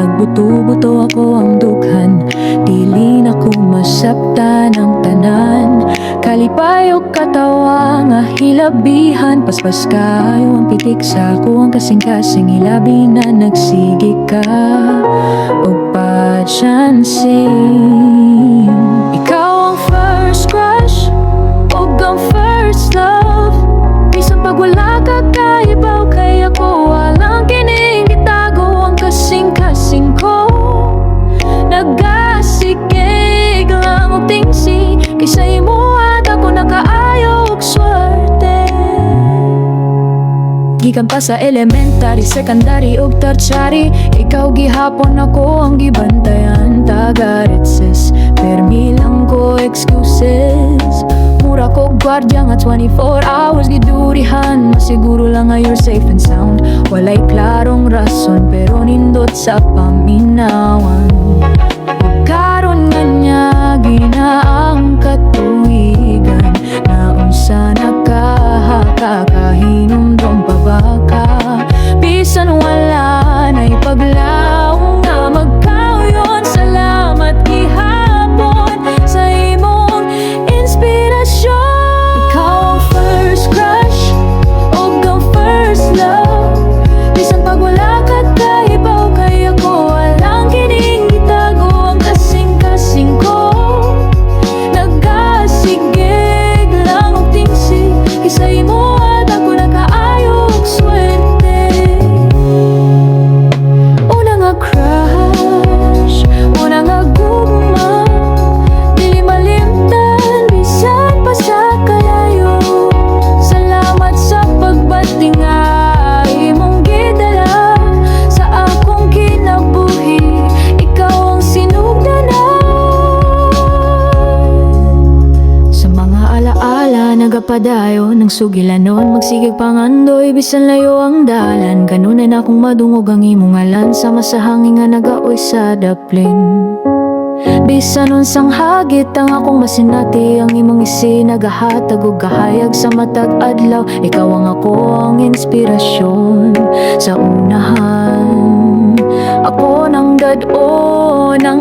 nagbuto-buto ako ang dughan. Dili na ko masapta ng tanan. Kalipay o katawa nga hilabihan. Paspas kayo ang pitik sa kuwang kasing-kasing. Hilabi na nagsigi ka o pa-chancing. Ikaw ang first crush o ang first love. Bisan pag wala ka kaibaw, kaya ko walang kining itago ang kasing-kasing ko. Nagasigig lang o tingsi, kaysa imo at ako nakaayo og swerte. Gikan pa sa elementary, secondary ug tertiary, ikaw gihapon ako ang gibantayan. Tagaritses, permi lang ko excuses. Mura ko gwardiya nga 24 hours gidurihan. Masiguro lang nga you're safe and sound. Walay klarong rason pero nindot sa paminawan. Ug karon nga niya ginaang katuigan, na unsa nakahakahinumdum pa ba ka? Bisan wala na'y paglaong nga magkauyon. Salamat gihapon sa imong inspirasyon. Ikaw ang first crush o ang first love. Bisan pag wala ka kaibaw, kaya ko walang kining itago ang kasing-kasing ko. Nagasigig lang og tingsi, kaysa imo at ako nakaayo og swerte. Una nga crush, una nga gugma, dili malimtan bisan pa sa kalayo. Salamat sa pagbati nga imong gidala sa akong kinabuhi. Ikaw ang sinugdanan. Sa mga alaala nagapadayon ng sugilanon, magsigig pangandoy bisan layo ang dalan. Kanunay na akong madungog ang imong ngalan, sama sa hangin nga nagaoy sa daplin. Bisan unsang hagit ang akong masinati, ang imong isi nagahatag ug kahayag sa matag adlaw. Ikaw ang ako ang inspirasyon sa unahan. Ako nang dad-o ng